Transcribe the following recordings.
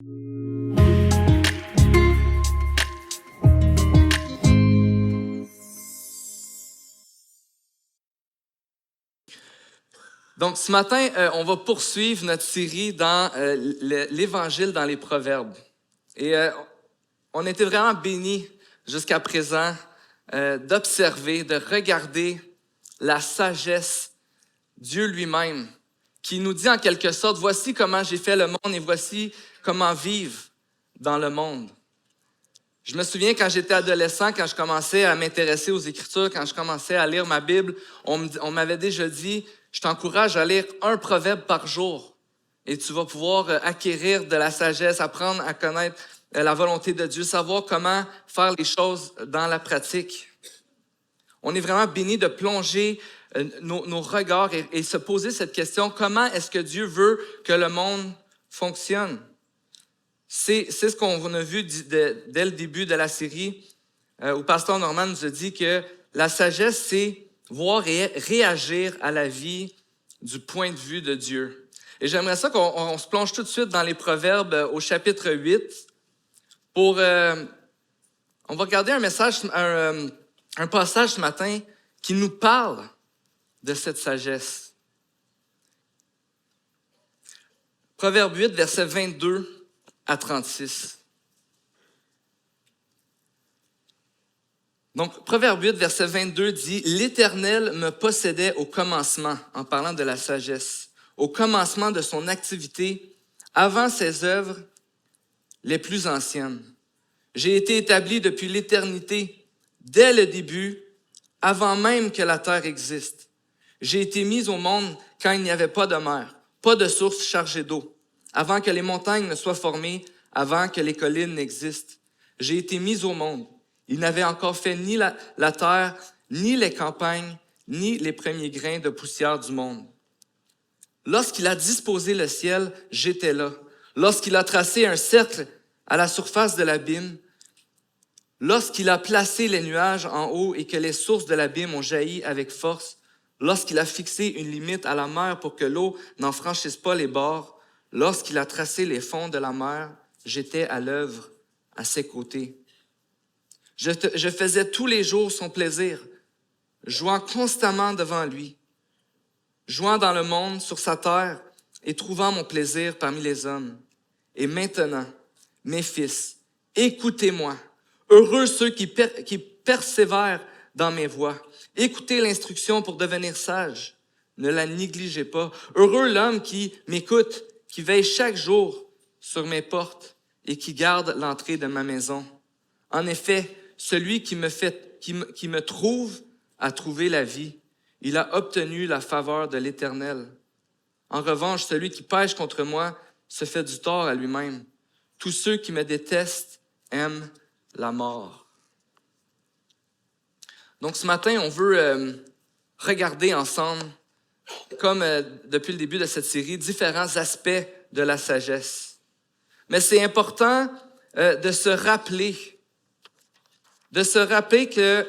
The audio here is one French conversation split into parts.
Donc, ce matin, on va poursuivre notre série dans l'Évangile dans les Proverbes. Et on était vraiment bénis jusqu'à présent d'observer, de regarder la sagesse, Dieu lui-même, qui nous dit en quelque sorte, voici comment j'ai fait le monde et voici comment vivre dans le monde. Je me souviens quand j'étais adolescent, quand je commençais à m'intéresser aux Écritures, quand je commençais à lire ma Bible, on m'avait déjà dit, je t'encourage à lire un proverbe par jour et tu vas pouvoir acquérir de la sagesse, apprendre à connaître la volonté de Dieu, savoir comment faire les choses dans la pratique. On est vraiment bénis de plonger nos regards et se poser cette question, comment est-ce que Dieu veut que le monde fonctionne? C'est ce qu'on a vu dès le début de la série, où Pasteur Norman nous a dit que la sagesse, c'est voir et réagir à la vie du point de vue de Dieu. Et j'aimerais ça qu'on se plonge tout de suite dans les Proverbes au chapitre 8. On va regarder un passage ce matin qui nous parle de cette sagesse. Proverbe 8, versets 22 à 36. Donc, Proverbe 8, verset 22 dit « L'Éternel me possédait au commencement », en parlant de la sagesse, au commencement de son activité, avant ses œuvres les plus anciennes. J'ai été établi depuis l'éternité, dès le début, avant même que la terre existe. J'ai été mis au monde quand il n'y avait pas de mer, pas de source chargée d'eau, avant que les montagnes ne soient formées, avant que les collines n'existent. J'ai été mis au monde. Il n'avait encore fait ni la terre, ni les campagnes, ni les premiers grains de poussière du monde. Lorsqu'il a disposé le ciel, j'étais là. Lorsqu'il a tracé un cercle à la surface de l'abîme, lorsqu'il a placé les nuages en haut et que les sources de l'abîme ont jailli avec force, lorsqu'il a fixé une limite à la mer pour que l'eau n'en franchisse pas les bords, lorsqu'il a tracé les fonds de la mer, j'étais à l'œuvre à ses côtés. Je faisais tous les jours son plaisir, jouant constamment devant lui, jouant dans le monde, sur sa terre, et trouvant mon plaisir parmi les hommes. Et maintenant, mes fils, écoutez-moi. Heureux ceux qui persévèrent dans mes voies. Écoutez l'instruction pour devenir sage. Ne la négligez pas. Heureux l'homme qui m'écoute, qui veille chaque jour sur mes portes et qui garde l'entrée de ma maison. En effet, celui qui me trouve a trouvé la vie. Il a obtenu la faveur de l'Éternel. En revanche, celui qui pêche contre moi se fait du tort à lui-même. Tous ceux qui me détestent aiment la mort. Donc ce matin, on veut regarder ensemble, comme depuis le début de cette série, différents aspects de la sagesse. Mais c'est important de se rappeler que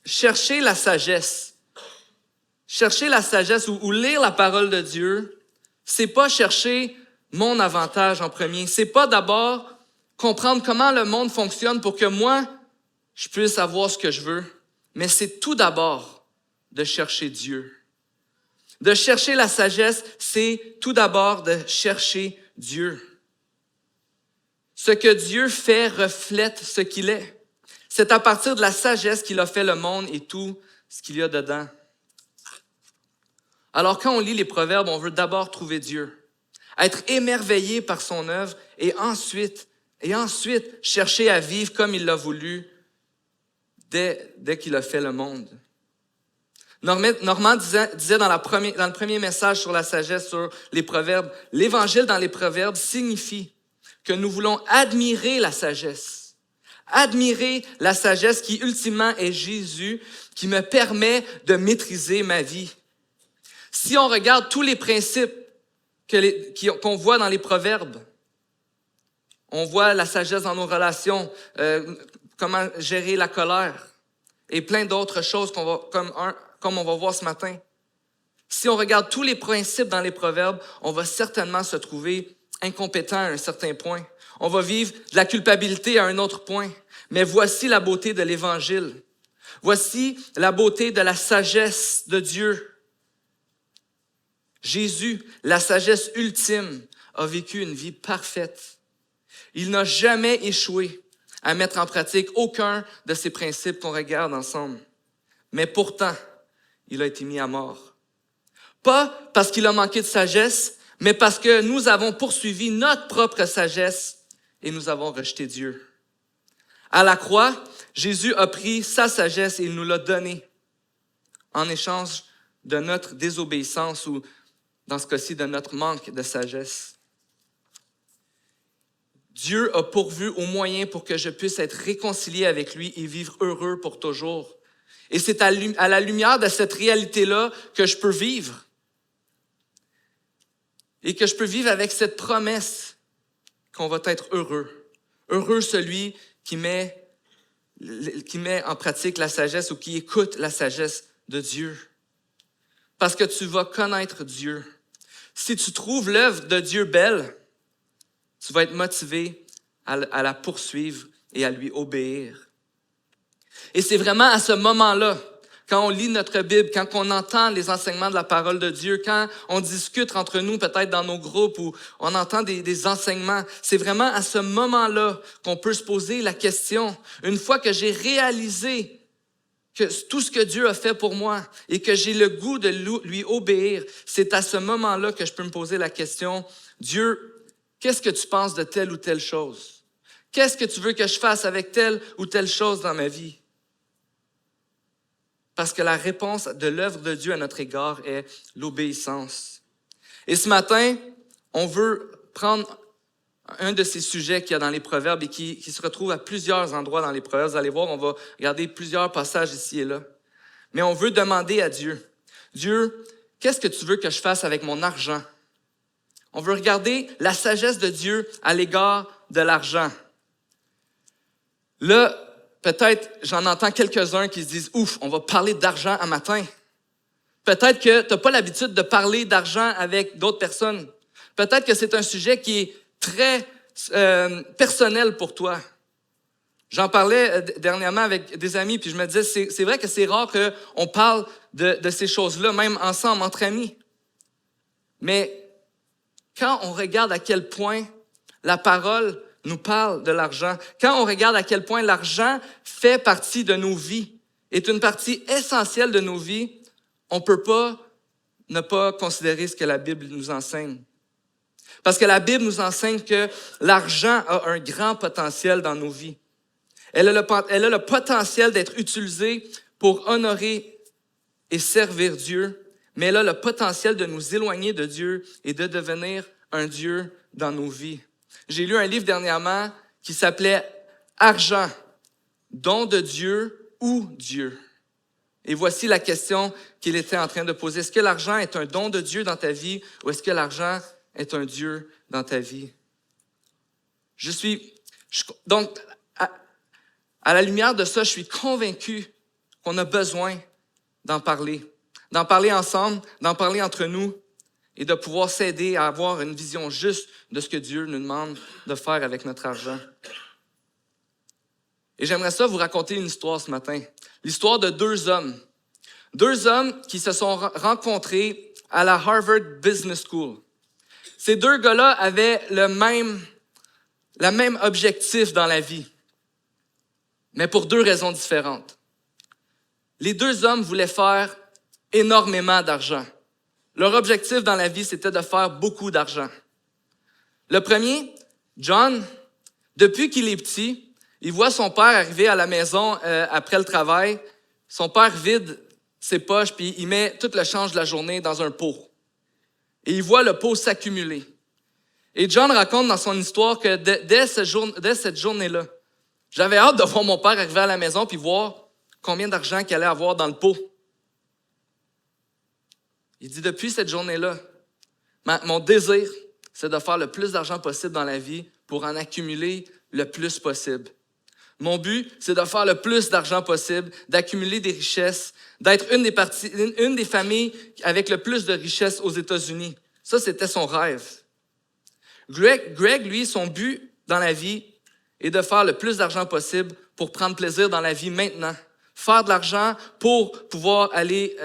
chercher la sagesse ou lire la parole de Dieu, c'est pas chercher mon avantage en premier. C'est pas d'abord comprendre comment le monde fonctionne pour que moi, je puisse avoir ce que je veux. Mais c'est tout d'abord de chercher Dieu. De chercher la sagesse, c'est tout d'abord de chercher Dieu. Ce que Dieu fait reflète ce qu'il est. C'est à partir de la sagesse qu'il a fait le monde et tout ce qu'il y a dedans. Alors quand on lit les Proverbes, on veut d'abord trouver Dieu, être émerveillé par son œuvre et ensuite chercher à vivre comme il l'a voulu dès qu'il a fait le monde. Normand disait dans le premier message sur la sagesse, sur les Proverbes, l'Évangile dans les Proverbes signifie que nous voulons admirer la sagesse. Admirer la sagesse qui ultimement est Jésus, qui me permet de maîtriser ma vie. Si on regarde tous les principes qu'on voit dans les Proverbes, on voit la sagesse dans nos relations, comment gérer la colère et plein d'autres choses comme on va voir ce matin. Si on regarde tous les principes dans les Proverbes, on va certainement se trouver incompétents à un certain point. On va vivre de la culpabilité à un autre point. Mais voici la beauté de l'Évangile. Voici la beauté de la sagesse de Dieu. Jésus, la sagesse ultime, a vécu une vie parfaite. Il n'a jamais échoué à mettre en pratique aucun de ces principes qu'on regarde ensemble. Mais pourtant, il a été mis à mort. Pas parce qu'il a manqué de sagesse, mais parce que nous avons poursuivi notre propre sagesse et nous avons rejeté Dieu. À la croix, Jésus a pris sa sagesse et il nous l'a donnée en échange de notre désobéissance ou, dans ce cas-ci, de notre manque de sagesse. Dieu a pourvu au moyen pour que je puisse être réconcilié avec lui et vivre heureux pour toujours. Et c'est à la lumière de cette réalité-là que je peux vivre. Et que je peux vivre avec cette promesse qu'on va être heureux. Heureux celui qui met en pratique la sagesse ou qui écoute la sagesse de Dieu. Parce que tu vas connaître Dieu. Si tu trouves l'œuvre de Dieu belle, tu vas être motivé à la poursuivre et à lui obéir. Et c'est vraiment à ce moment-là, quand on lit notre Bible, quand on entend les enseignements de la parole de Dieu, quand on discute entre nous, peut-être dans nos groupes, où on entend des enseignements, c'est vraiment à ce moment-là qu'on peut se poser la question, une fois que j'ai réalisé que tout ce que Dieu a fait pour moi et que j'ai le goût de lui obéir, c'est à ce moment-là que je peux me poser la question, Dieu, qu'est-ce que tu penses de telle ou telle chose? Qu'est-ce que tu veux que je fasse avec telle ou telle chose dans ma vie? Parce que la réponse de l'œuvre de Dieu à notre égard est l'obéissance. Et ce matin, on veut prendre un de ces sujets qu'il y a dans les Proverbes et qui se retrouve à plusieurs endroits dans les Proverbes. Vous allez voir, on va regarder plusieurs passages ici et là. Mais on veut demander à Dieu, Dieu, qu'est-ce que tu veux que je fasse avec mon argent? On veut regarder la sagesse de Dieu à l'égard de l'argent. Là, peut-être j'en entends quelques-uns qui se disent « Ouf, on va parler d'argent un matin. » Peut-être que tu n'as pas l'habitude de parler d'argent avec d'autres personnes. Peut-être que c'est un sujet qui est très personnel pour toi. J'en parlais dernièrement avec des amis, puis je me disais, c'est vrai que c'est rare qu'on parle de ces choses-là, même ensemble, entre amis. Mais quand on regarde à quel point la parole nous parle de l'argent, quand on regarde à quel point l'argent fait partie de nos vies, est une partie essentielle de nos vies, on ne peut pas ne pas considérer ce que la Bible nous enseigne. Parce que la Bible nous enseigne que l'argent a un grand potentiel dans nos vies. Elle a le potentiel d'être utilisée pour honorer et servir Dieu, mais elle a le potentiel de nous éloigner de Dieu et de devenir un Dieu dans nos vies. J'ai lu un livre dernièrement qui s'appelait « Argent, don de Dieu ou Dieu ». Et voici la question qu'il était en train de poser. Est-ce que l'argent est un don de Dieu dans ta vie ou est-ce que l'argent est un Dieu dans ta vie? Donc, à la lumière de ça, je suis convaincu qu'on a besoin d'en parler ensemble, d'en parler entre nous et de pouvoir s'aider à avoir une vision juste de ce que Dieu nous demande de faire avec notre argent. Et j'aimerais ça vous raconter une histoire ce matin. L'histoire de deux hommes. Deux hommes qui se sont rencontrés à la Harvard Business School. Ces deux gars-là avaient le même objectif dans la vie, mais pour deux raisons différentes. Les deux hommes voulaient faire énormément d'argent. Leur objectif dans la vie, c'était de faire beaucoup d'argent. Le premier, John, depuis qu'il est petit, il voit son père arriver à la maison après le travail. Son père vide ses poches puis il met tout le change de la journée dans un pot. Et il voit le pot s'accumuler. Et John raconte dans son histoire que dès cette journée-là, j'avais hâte de voir mon père arriver à la maison puis voir combien d'argent qu'il allait avoir dans le pot. Il dit, depuis cette journée-là, mon désir, c'est de faire le plus d'argent possible dans la vie pour en accumuler le plus possible. Mon but, c'est de faire le plus d'argent possible, d'accumuler des richesses, d'être une des familles avec le plus de richesses aux États-Unis. Ça, c'était son rêve. Greg, lui, son but dans la vie est de faire le plus d'argent possible pour prendre plaisir dans la vie maintenant. Faire de l'argent pour pouvoir aller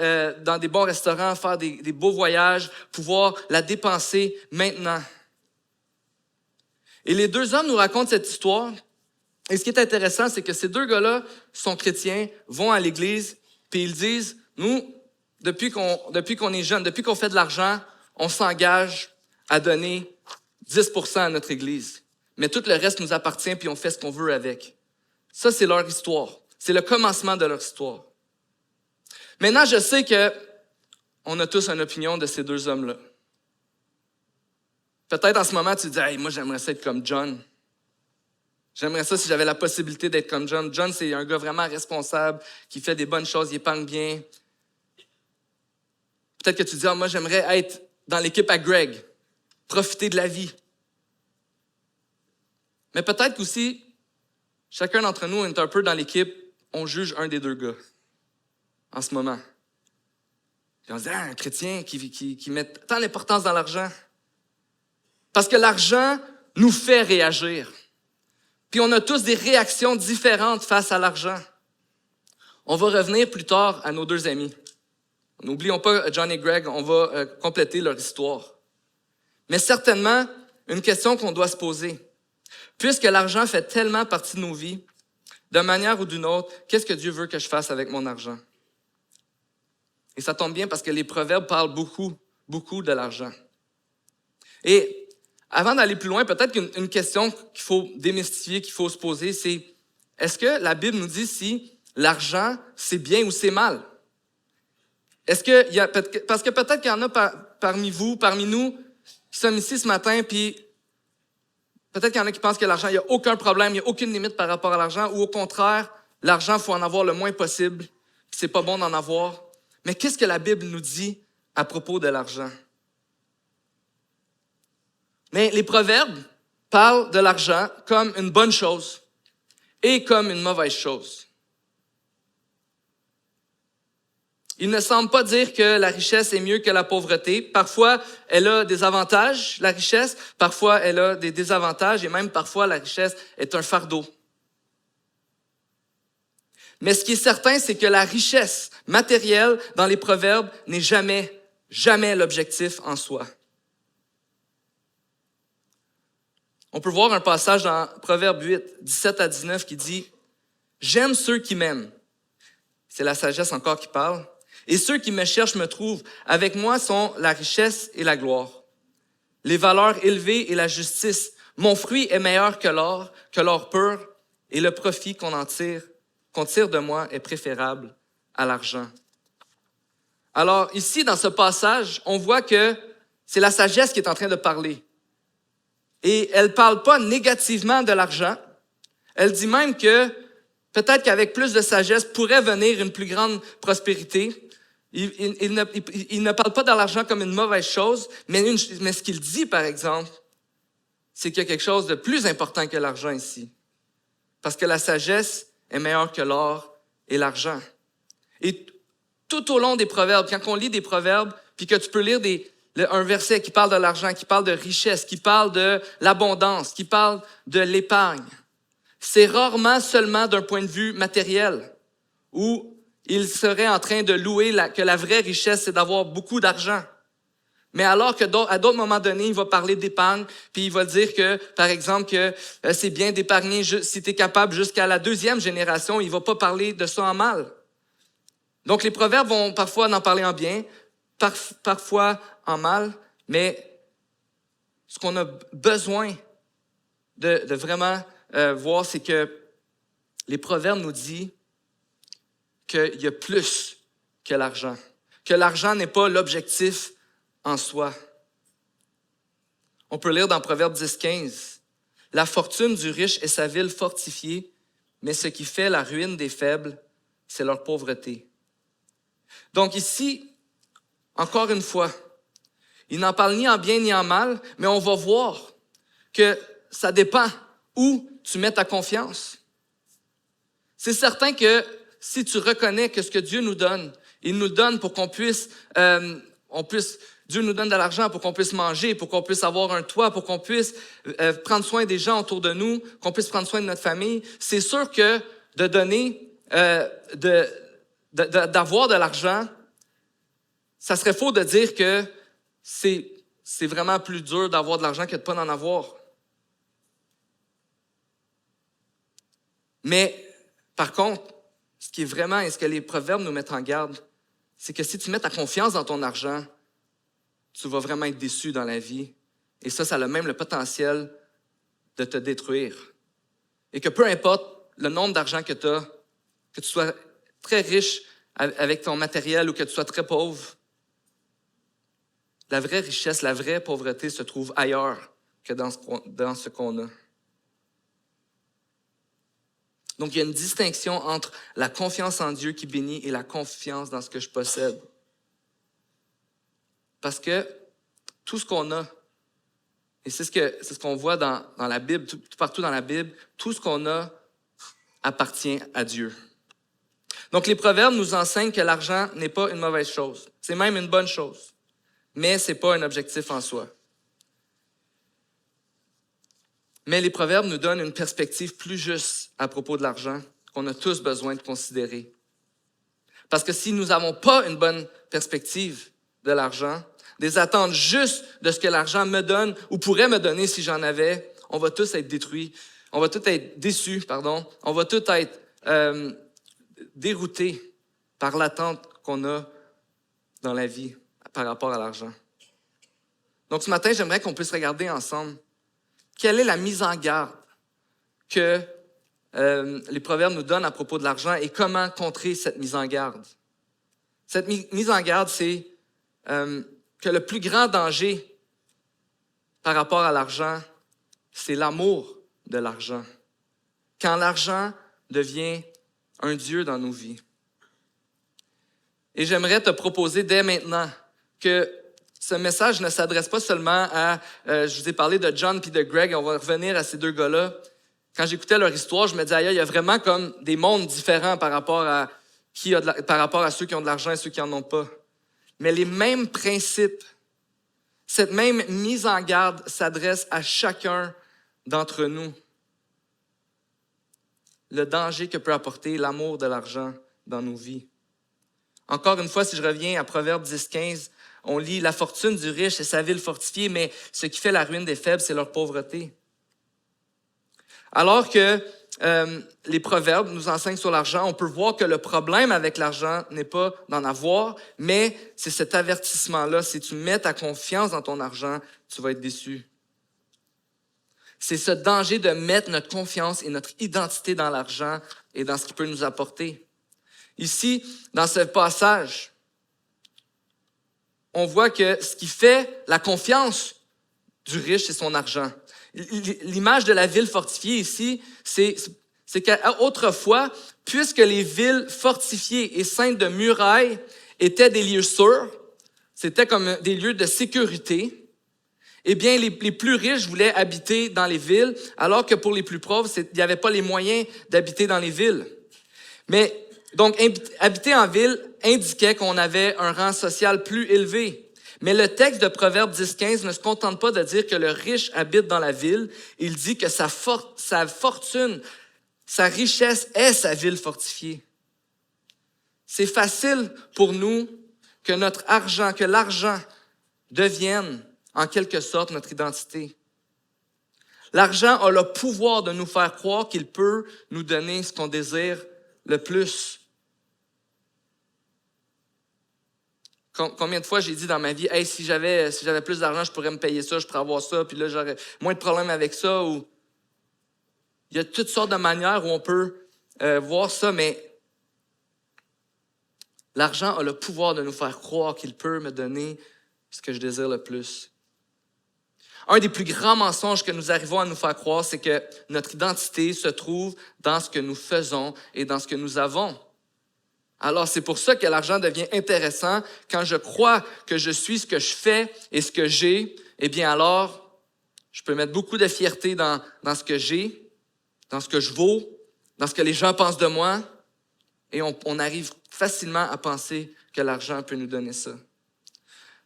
dans des bons restaurants, faire des beaux voyages, pouvoir la dépenser maintenant. Et les deux hommes nous racontent cette histoire. Et ce qui est intéressant, c'est que ces deux gars-là sont chrétiens, vont à l'église, puis ils disent, nous, depuis qu'on est jeune, depuis qu'on fait de l'argent, on s'engage à donner 10% à notre église. Mais tout le reste nous appartient, puis on fait ce qu'on veut avec. Ça, c'est leur histoire. C'est le commencement de leur histoire. Maintenant, je sais qu'on a tous une opinion de ces deux hommes-là. Peut-être en ce moment, tu te dis, hey, moi, j'aimerais ça être comme John. J'aimerais ça si j'avais la possibilité d'être comme John. John, c'est un gars vraiment responsable, qui fait des bonnes choses, il épargne bien. Peut-être que tu te dis, moi, j'aimerais être dans l'équipe à Greg, profiter de la vie. Mais peut-être qu'aussi, chacun d'entre nous est un peu dans l'équipe, on juge un des deux gars en ce moment. Et on se dit, un chrétien qui met tant d'importance dans l'argent. Parce que l'argent nous fait réagir. Puis on a tous des réactions différentes face à l'argent. On va revenir plus tard à nos deux amis. N'oublions pas John et Greg, on va compléter leur histoire. Mais certainement, une question qu'on doit se poser. Puisque l'argent fait tellement partie de nos vies, d'une manière ou d'une autre, qu'est-ce que Dieu veut que je fasse avec mon argent? Et ça tombe bien parce que les proverbes parlent beaucoup de l'argent. Et avant d'aller plus loin, peut-être qu'une question qu'il faut démystifier, qu'il faut se poser, c'est est-ce que la Bible nous dit si l'argent, c'est bien ou c'est mal? Parce que peut-être qu'il y en a parmi vous, parmi nous, qui sommes ici ce matin, puis peut-être qu'il y en a qui pensent que l'argent, il n'y a aucun problème, il n'y a aucune limite par rapport à l'argent, ou au contraire, l'argent, il faut en avoir le moins possible, puis c'est pas bon d'en avoir. Mais qu'est-ce que la Bible nous dit à propos de l'argent? Mais les proverbes parlent de l'argent comme une bonne chose et comme une mauvaise chose. Il ne semble pas dire que la richesse est mieux que la pauvreté. Parfois, elle a des avantages, la richesse. Parfois, elle a des désavantages et même parfois, la richesse est un fardeau. Mais ce qui est certain, c'est que la richesse matérielle dans les proverbes n'est jamais l'objectif en soi. On peut voir un passage dans Proverbe 8, 17 à 19 qui dit « J'aime ceux qui m'aiment. » C'est la sagesse encore qui parle. « Et ceux qui me cherchent me trouvent. Avec moi sont la richesse et la gloire, les valeurs élevées et la justice. Mon fruit est meilleur que l'or pur, et le profit qu'on tire de moi est préférable à l'argent. » Alors ici, dans ce passage, on voit que c'est la sagesse qui est en train de parler. Et elle ne parle pas négativement de l'argent. Elle dit même que peut-être qu'avec plus de sagesse pourrait venir une plus grande prospérité. Il ne parle pas de l'argent comme une mauvaise chose, mais ce qu'il dit, par exemple, c'est qu'il y a quelque chose de plus important que l'argent ici. Parce que la sagesse est meilleure que l'or et l'argent. Et tout au long des proverbes, quand on lit des proverbes, puis que tu peux lire un verset qui parle de l'argent, qui parle de richesse, qui parle de l'abondance, qui parle de l'épargne, c'est rarement seulement d'un point de vue matériel, où il serait en train de louer que la vraie richesse, c'est d'avoir beaucoup d'argent. Mais alors qu'à d'autres moments donnés, il va parler d'épargne, puis il va dire que, par exemple, que c'est bien d'épargner si tu es capable jusqu'à la 2e génération, il ne va pas parler de ça en mal. Donc les proverbes vont parfois en parler en bien, parfois en mal, mais ce qu'on a besoin de vraiment voir, c'est que les proverbes nous disent qu'il y a plus que l'argent n'est pas l'objectif en soi. On peut lire dans Proverbe 10-15, « La fortune du riche est sa ville fortifiée, mais ce qui fait la ruine des faibles, c'est leur pauvreté. » Donc ici, encore une fois, il n'en parle ni en bien ni en mal, mais on va voir que ça dépend où tu mets ta confiance. C'est certain que si tu reconnais que ce que Dieu nous donne, il nous le donne pour qu'on puisse Dieu nous donne de l'argent pour qu'on puisse manger, pour qu'on puisse avoir un toit, pour qu'on puisse prendre soin des gens autour de nous, qu'on puisse prendre soin de notre famille. C'est sûr que de donner, d'avoir de l'argent, ça serait faux de dire que c'est vraiment plus dur d'avoir de l'argent que de ne pas en avoir. Mais, par contre, ce qui est vraiment, et ce que les proverbes nous mettent en garde, c'est que si tu mets ta confiance dans ton argent, tu vas vraiment être déçu dans la vie. Et ça a même le potentiel de te détruire. Et que peu importe le nombre d'argent que tu as, que tu sois très riche avec ton matériel ou que tu sois très pauvre, la vraie richesse, la vraie pauvreté se trouve ailleurs que dans ce qu'on a. Donc, il y a une distinction entre la confiance en Dieu qui bénit et la confiance dans ce que je possède. Parce que tout ce qu'on a, et c'est ce qu'on voit dans la Bible, tout partout dans la Bible, tout ce qu'on a appartient à Dieu. Donc, les Proverbes nous enseignent que l'argent n'est pas une mauvaise chose. C'est même une bonne chose. Mais ce n'est pas un objectif en soi. Mais les Proverbes nous donnent une perspective plus juste à propos de l'argent qu'on a tous besoin de considérer. Parce que si nous n'avons pas une bonne perspective de l'argent, des attentes justes de ce que l'argent me donne ou pourrait me donner si j'en avais, on va tous être détruits, on va tous être déçus, on va tous être déroutés par l'attente qu'on a dans la vie par rapport à l'argent. Donc ce matin, j'aimerais qu'on puisse regarder ensemble quelle est la mise en garde que les Proverbes nous donnent à propos de l'argent et comment contrer cette mise en garde. Cette mise en garde, c'est que le plus grand danger par rapport à l'argent, c'est l'amour de l'argent. Quand l'argent devient un Dieu dans nos vies. Et j'aimerais te proposer dès maintenant que ce message ne s'adresse pas seulement à... je vous ai parlé de John et de Greg, on va revenir à ces deux gars-là. Quand j'écoutais leur histoire, je me disais, il y a vraiment comme des mondes différents par rapport à ceux qui ont de l'argent et ceux qui n'en ont pas. Mais les mêmes principes, cette même mise en garde s'adresse à chacun d'entre nous. Le danger que peut apporter l'amour de l'argent dans nos vies. Encore une fois, si je reviens à Proverbes 10-15, on lit « La fortune du riche est sa ville fortifiée, mais ce qui fait la ruine des faibles, c'est leur pauvreté. » Alors que les Proverbes nous enseignent sur l'argent, on peut voir que le problème avec l'argent n'est pas d'en avoir, mais c'est cet avertissement-là. Si tu mets ta confiance dans ton argent, tu vas être déçu. C'est ce danger de mettre notre confiance et notre identité dans l'argent et dans ce qu'il peut nous apporter. Ici, dans ce passage, on voit que ce qui fait la confiance du riche, c'est son argent. L'image de la ville fortifiée ici, c'est qu'autrefois, puisque les villes fortifiées et ceintes de murailles étaient des lieux sûrs, c'était comme des lieux de sécurité, eh bien, les plus riches voulaient habiter dans les villes, alors que pour les plus pauvres, il n'y avait pas les moyens d'habiter dans les villes. Mais donc, habiter en ville indiquait qu'on avait un rang social plus élevé. Mais le texte de Proverbe 10-15 ne se contente pas de dire que le riche habite dans la ville. Il dit que sa fortune, sa richesse est sa ville fortifiée. C'est facile pour nous que l'argent devienne en quelque sorte notre identité. L'argent a le pouvoir de nous faire croire qu'il peut nous donner ce qu'on désire le plus. Combien de fois j'ai dit dans ma vie, hey, si j'avais plus d'argent, je pourrais me payer ça, je pourrais avoir ça, puis là, j'aurais moins de problèmes avec ça. Ou... Il y a toutes sortes de manières où on peut voir ça, mais l'argent a le pouvoir de nous faire croire qu'il peut me donner ce que je désire le plus. Un des plus grands mensonges que nous arrivons à nous faire croire, c'est que notre identité se trouve dans ce que nous faisons et dans ce que nous avons. Alors, c'est pour ça que l'argent devient intéressant. Quand je crois que je suis ce que je fais et ce que j'ai, eh bien alors, je peux mettre beaucoup de fierté dans ce que j'ai, dans ce que je vaux, dans ce que les gens pensent de moi, et on arrive facilement à penser que l'argent peut nous donner ça.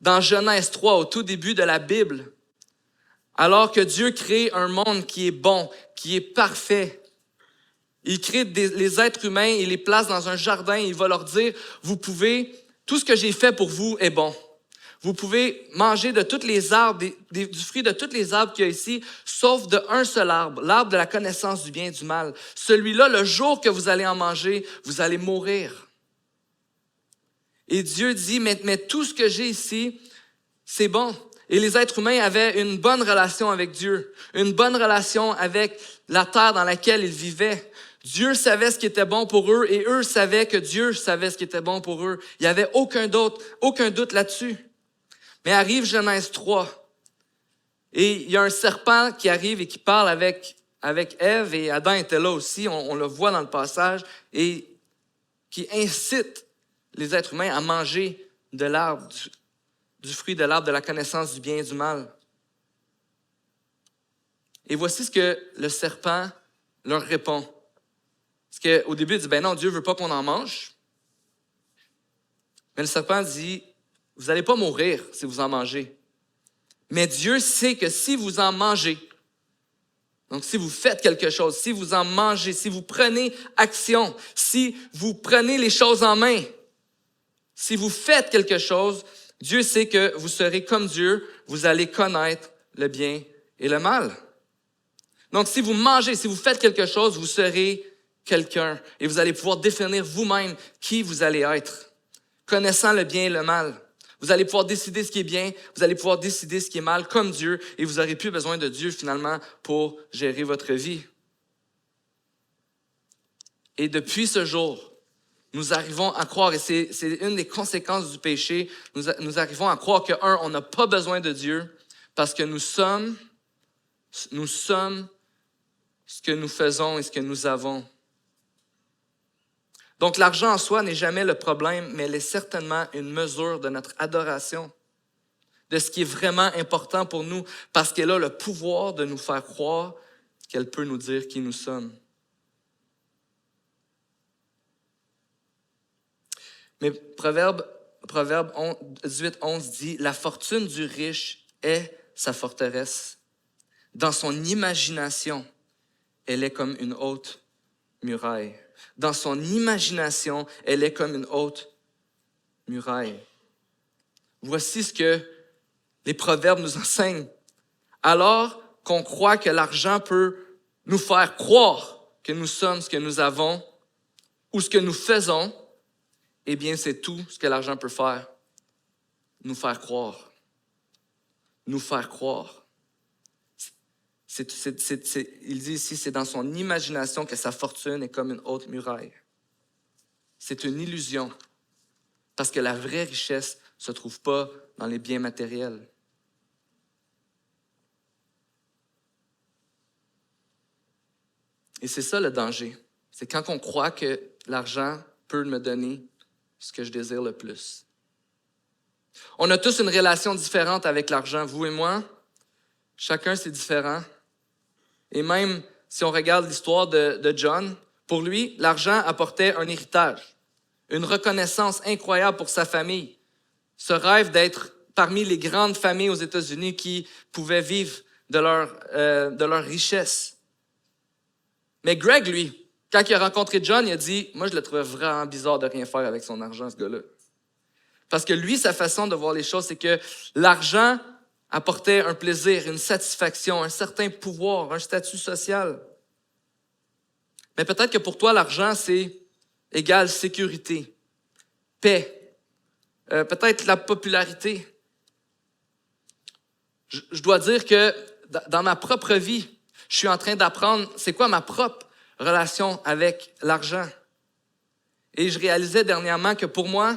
dans Genèse 3, au tout début de la Bible, alors que Dieu crée un monde qui est bon, qui est parfait, il crée les êtres humains, il les place dans un jardin, il va leur dire, vous pouvez, tout ce que j'ai fait pour vous est bon. Vous pouvez manger de tous les arbres, du fruit de tous les arbres qu'il y a ici, sauf d'un seul arbre, l'arbre de la connaissance du bien et du mal. Celui-là, le jour que vous allez en manger, vous allez mourir. Et Dieu dit, mais tout ce que j'ai ici, c'est bon. Et les êtres humains avaient une bonne relation avec Dieu, une bonne relation avec la terre dans laquelle ils vivaient. Dieu savait ce qui était bon pour eux et eux savaient que Dieu savait ce qui était bon pour eux. Il n'y avait aucun doute là-dessus. Mais arrive Genèse 3 et il y a un serpent qui arrive et qui parle avec Ève et Adam était là aussi, on le voit dans le passage, et qui incite les êtres humains à manger de l'arbre, du fruit de l'arbre de la connaissance du bien et du mal. Et voici ce que le serpent leur répond. Parce qu'au début, il dit, ben non, Dieu ne veut pas qu'on en mange. Mais le serpent dit, vous n'allez pas mourir si vous en mangez. Mais Dieu sait que si vous en mangez, donc si vous faites quelque chose, si vous en mangez, si vous prenez action, si vous prenez les choses en main, si vous faites quelque chose, Dieu sait que vous serez comme Dieu, vous allez connaître le bien et le mal. Donc si vous mangez, si vous faites quelque chose, vous serez quelqu'un et vous allez pouvoir définir vous-même qui vous allez être, connaissant le bien et le mal. Vous allez pouvoir décider ce qui est bien, vous allez pouvoir décider ce qui est mal comme Dieu et vous n'aurez plus besoin de Dieu finalement pour gérer votre vie. Et depuis ce jour, nous arrivons à croire, et c'est une des conséquences du péché, nous arrivons à croire que, on n'a pas besoin de Dieu parce que nous sommes ce que nous faisons et ce que nous avons. Donc, l'argent en soi n'est jamais le problème, mais elle est certainement une mesure de notre adoration, de ce qui est vraiment important pour nous, parce qu'elle a le pouvoir de nous faire croire qu'elle peut nous dire qui nous sommes. Mais Proverbe 18, 11 dit, « La fortune du riche est sa forteresse. Dans son imagination, elle est comme une haute muraille. » Dans son imagination, elle est comme une haute muraille. Voici ce que les proverbes nous enseignent. Alors qu'on croit que l'argent peut nous faire croire que nous sommes ce que nous avons ou ce que nous faisons, eh bien, c'est tout ce que l'argent peut faire. Nous faire croire. Nous faire croire. Il dit ici, c'est dans son imagination que sa fortune est comme une haute muraille. C'est une illusion, parce que la vraie richesse ne se trouve pas dans les biens matériels. Et c'est ça le danger. C'est quand on croit que l'argent peut me donner ce que je désire le plus. On a tous une relation différente avec l'argent, vous et moi. Chacun, c'est différent. Et même si on regarde l'histoire de John, pour lui, l'argent apportait un héritage, une reconnaissance incroyable pour sa famille. Ce rêve d'être parmi les grandes familles aux États-Unis qui pouvaient vivre de leur richesse. Mais Greg, lui, quand il a rencontré John, il a dit « Moi, je le trouvais vraiment bizarre de rien faire avec son argent, ce gars-là. » Parce que lui, sa façon de voir les choses, c'est que l'argent apportait un plaisir, une satisfaction, un certain pouvoir, un statut social. Mais peut-être que pour toi, l'argent, c'est égal sécurité, paix, peut-être la popularité. Je dois dire que dans ma propre vie, je suis en train d'apprendre c'est quoi ma propre relation avec l'argent. Et je réalisais dernièrement que pour moi,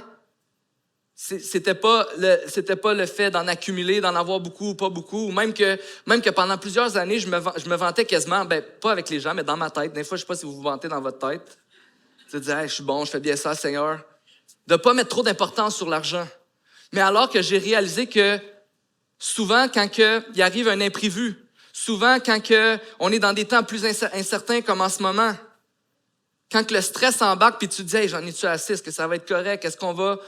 c'était pas le fait d'en accumuler, d'en avoir beaucoup ou pas beaucoup, ou même que pendant plusieurs années, je me vantais quasiment, pas avec les gens, mais dans ma tête. Des fois, je sais pas si vous vous vantez dans votre tête. De dire, hey, je suis bon, je fais bien ça, Seigneur. De pas mettre trop d'importance sur l'argent. Mais alors que j'ai réalisé que souvent, quand il arrive un imprévu, souvent quand on est dans des temps plus incertains comme en ce moment, quand le stress embarque puis tu te dis, hey, j'en ai-tu assez, est-ce que ça va être correct, est-ce qu'on va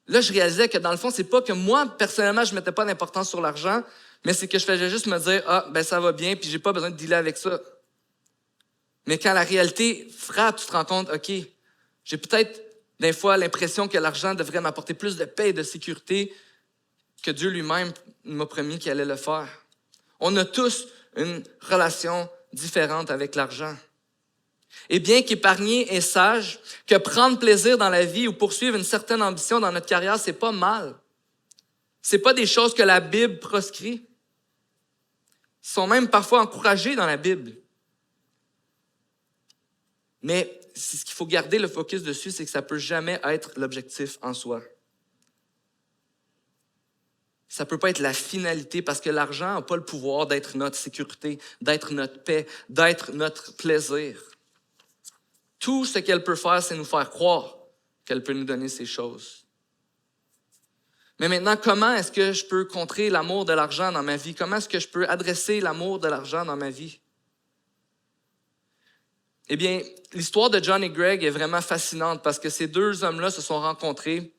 là, je réalisais que dans le fond, c'est pas que moi, personnellement, je mettais pas d'importance sur l'argent, mais c'est que je faisais juste me dire, ah, ben ça va bien, puis j'ai pas besoin de dealer avec ça. Mais quand la réalité frappe, tu te rends compte, OK, j'ai peut-être des fois l'impression que l'argent devrait m'apporter plus de paix et de sécurité que Dieu lui-même m'a promis qu'il allait le faire. On a tous une relation différente avec l'argent. Et bien qu'épargner est sage, que prendre plaisir dans la vie ou poursuivre une certaine ambition dans notre carrière, c'est pas mal. C'est pas des choses que la Bible proscrit. Ils sont même parfois encouragés dans la Bible. Mais ce qu'il faut garder le focus dessus, c'est que ça peut jamais être l'objectif en soi. Ça peut pas être la finalité parce que l'argent n'a pas le pouvoir d'être notre sécurité, d'être notre paix, d'être notre plaisir. Tout ce qu'elle peut faire, c'est nous faire croire qu'elle peut nous donner ces choses. Mais maintenant, comment est-ce que je peux contrer l'amour de l'argent dans ma vie? Comment est-ce que je peux adresser l'amour de l'argent dans ma vie? Eh bien, l'histoire de John et Greg est vraiment fascinante parce que ces deux hommes-là se sont rencontrés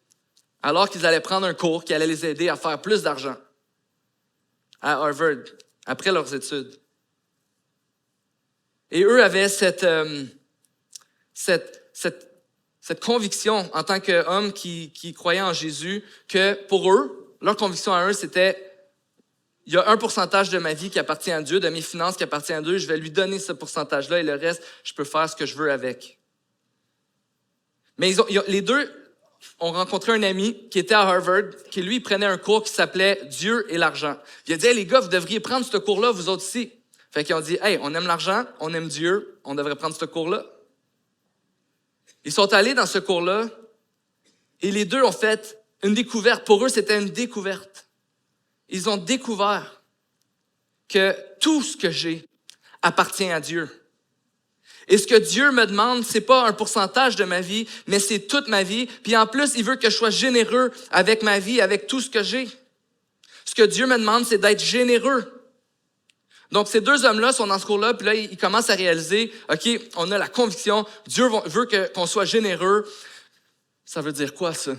alors qu'ils allaient prendre un cours qui allait les aider à faire plus d'argent à Harvard, après leurs études. Et eux avaient cette conviction en tant qu'hommes qui croyaient en Jésus que pour eux, leur conviction à eux, c'était il y a un pourcentage de ma vie qui appartient à Dieu, de mes finances qui appartient à Dieu, je vais lui donner ce pourcentage-là et le reste, je peux faire ce que je veux avec. Mais les deux ont rencontré un ami qui était à Harvard, qui lui prenait un cours qui s'appelait Dieu et l'argent. Il a dit, hey, les gars, vous devriez prendre ce cours-là, vous autres aussi. Fait qu'ils ont dit, hey, on aime l'argent, on aime Dieu, on devrait prendre ce cours-là. Ils sont allés dans ce cours-là et les deux ont fait une découverte. Pour eux, c'était une découverte. Ils ont découvert que tout ce que j'ai appartient à Dieu. Et ce que Dieu me demande, c'est pas un pourcentage de ma vie, mais c'est toute ma vie. Puis en plus, il veut que je sois généreux avec ma vie, avec tout ce que j'ai. Ce que Dieu me demande, c'est d'être généreux. Donc, ces deux hommes-là sont dans ce cours-là, puis là, ils commencent à réaliser, OK, on a la conviction, Dieu veut qu'on soit généreux. Ça veut dire quoi, ça?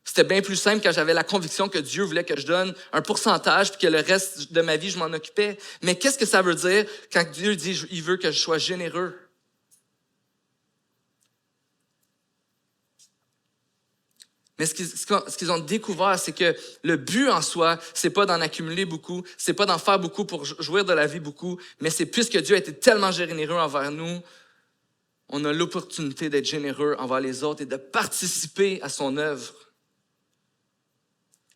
C'était bien plus simple quand j'avais la conviction que Dieu voulait que je donne un pourcentage puis que le reste de ma vie, je m'en occupais. Mais qu'est-ce que ça veut dire quand Dieu dit qu'il veut que je sois généreux? Mais ce qu'ils ont découvert, c'est que le but en soi, c'est pas d'en accumuler beaucoup, c'est pas d'en faire beaucoup pour jouir de la vie beaucoup, mais c'est puisque Dieu a été tellement généreux envers nous, on a l'opportunité d'être généreux envers les autres et de participer à son œuvre.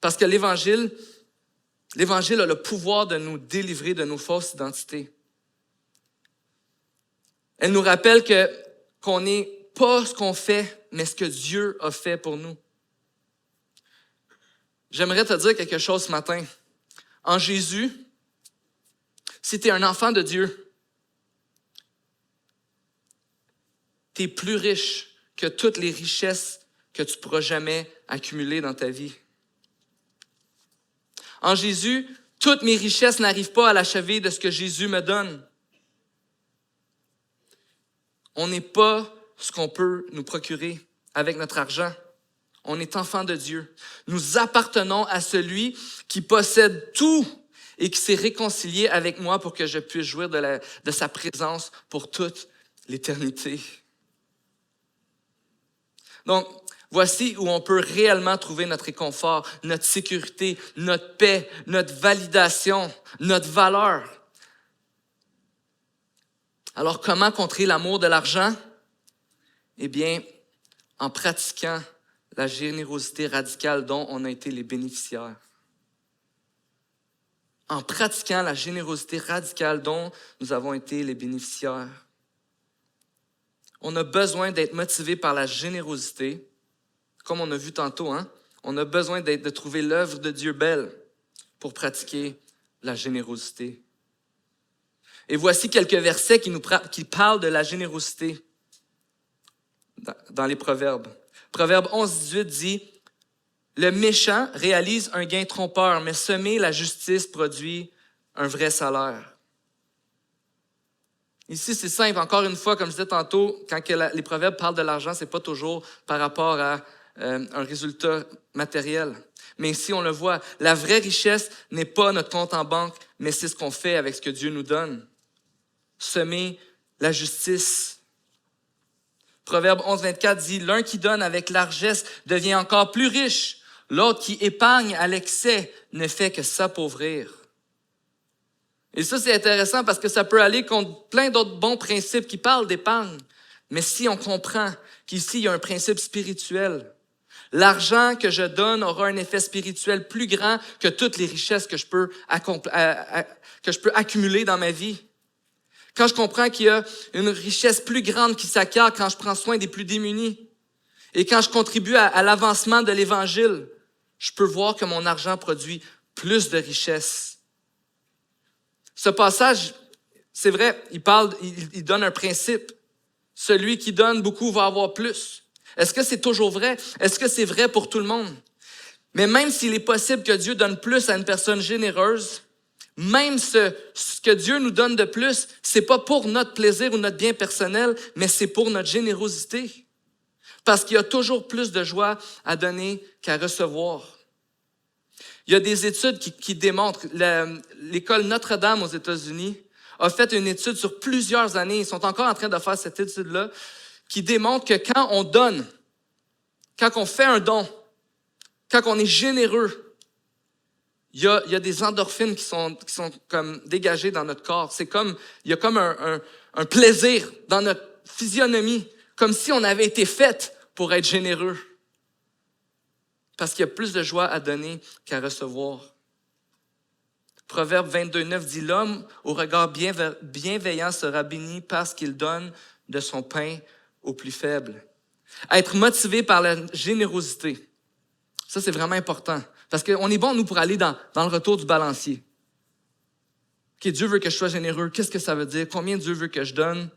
Parce que l'Évangile a le pouvoir de nous délivrer de nos fausses identités. Elle nous rappelle qu'on n'est pas ce qu'on fait, mais ce que Dieu a fait pour nous. J'aimerais te dire quelque chose ce matin. En Jésus, si tu es un enfant de Dieu, tu es plus riche que toutes les richesses que tu pourras jamais accumuler dans ta vie. En Jésus, toutes mes richesses n'arrivent pas à la cheville de ce que Jésus me donne. On n'est pas ce qu'on peut nous procurer avec notre argent. On est enfant de Dieu. Nous appartenons à celui qui possède tout et qui s'est réconcilié avec moi pour que je puisse jouir de sa présence pour toute l'éternité. Donc, voici où on peut réellement trouver notre réconfort, notre sécurité, notre paix, notre validation, notre valeur. Alors, comment contrer l'amour de l'argent? Eh bien, en pratiquant la générosité radicale dont on a été les bénéficiaires. En pratiquant la générosité radicale dont nous avons été les bénéficiaires. On a besoin d'être motivé par la générosité, comme on a vu tantôt, hein? On a besoin de trouver l'œuvre de Dieu belle pour pratiquer la générosité. Et voici quelques versets qui parlent de la générosité dans les Proverbes. Proverbe 11-18 dit « Le méchant réalise un gain trompeur, mais semer la justice produit un vrai salaire. » Ici, c'est simple. Encore une fois, comme je disais tantôt, quand les Proverbes parlent de l'argent, c'est pas toujours par rapport à un résultat matériel. Mais ici, on le voit, la vraie richesse n'est pas notre compte en banque, mais c'est ce qu'on fait avec ce que Dieu nous donne. Semer la justice. Proverbe 11, 24 dit, « L'un qui donne avec largesse devient encore plus riche. L'autre qui épargne à l'excès ne fait que s'appauvrir. » Et ça, c'est intéressant parce que ça peut aller contre plein d'autres bons principes qui parlent d'épargne. Mais si on comprend qu'ici, il y a un principe spirituel, l'argent que je donne aura un effet spirituel plus grand que toutes les richesses que je peux accumuler dans ma vie. Quand je comprends qu'il y a une richesse plus grande qui s'acquiert quand je prends soin des plus démunis et quand je contribue à l'avancement de l'Évangile, je peux voir que mon argent produit plus de richesse. Ce passage, c'est vrai, il donne un principe. Celui qui donne beaucoup va avoir plus. Est-ce que c'est toujours vrai? Est-ce que c'est vrai pour tout le monde? Mais même s'il est possible que Dieu donne plus à une personne généreuse, même ce que Dieu nous donne de plus, c'est pas pour notre plaisir ou notre bien personnel, mais c'est pour notre générosité. Parce qu'il y a toujours plus de joie à donner qu'à recevoir. Il y a des études qui démontrent, l'école Notre-Dame aux États-Unis a fait une étude sur plusieurs années, ils sont encore en train de faire cette étude-là, qui démontre que quand on donne, quand on fait un don, quand on est généreux, il y a des endorphines qui sont comme dégagées dans notre corps. Il y a comme un plaisir dans notre physionomie, comme si on avait été fait pour être généreux. Parce qu'il y a plus de joie à donner qu'à recevoir. Proverbe 22, 9 dit, « L'homme au regard bienveillant sera béni parce qu'il donne de son pain aux plus faibles. » Être motivé par la générosité, ça c'est vraiment important. Parce qu'on est bon, nous, pour aller dans le retour du balancier. OK, Dieu veut que je sois généreux. Qu'est-ce que ça veut dire? Combien Dieu veut que je donne?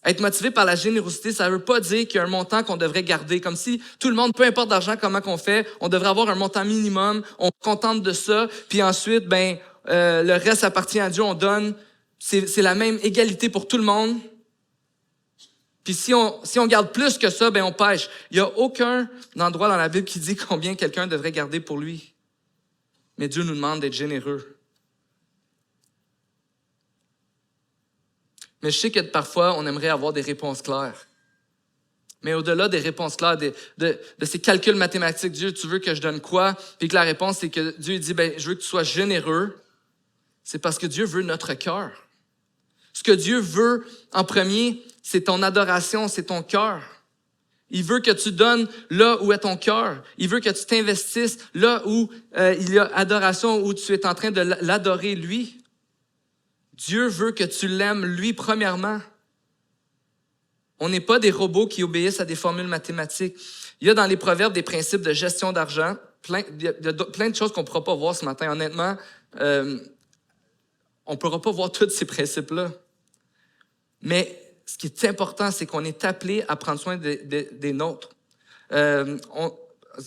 Être motivé par la générosité, ça ne veut pas dire qu'il y a un montant qu'on devrait garder. Comme si tout le monde, peu importe l'argent, comment qu'on fait, on devrait avoir un montant minimum, on se contente de ça, puis ensuite, le reste appartient à Dieu, on donne. C'est la même égalité pour tout le monde. Puis si on garde plus que ça, on pêche. Il n'y a aucun endroit dans la Bible qui dit combien quelqu'un devrait garder pour lui. Mais Dieu nous demande d'être généreux. Mais je sais que parfois, on aimerait avoir des réponses claires. Mais au-delà des réponses claires, de ces calculs mathématiques, Dieu, tu veux que je donne quoi? Puis que la réponse, c'est que Dieu dit, je veux que tu sois généreux. C'est parce que Dieu veut notre cœur. Ce que Dieu veut en premier, c'est ton adoration, c'est ton cœur. Il veut que tu donnes là où est ton cœur. Il veut que tu t'investisses là où il y a adoration, où tu es en train de l'adorer, lui. Dieu veut que tu l'aimes, lui, premièrement. On n'est pas des robots qui obéissent à des formules mathématiques. Il y a dans les proverbes des principes de gestion d'argent, plein de choses qu'on ne pourra pas voir ce matin. Honnêtement, on ne pourra pas voir tous ces principes-là. Mais ce qui est important, c'est qu'on est appelé à prendre soin des nôtres.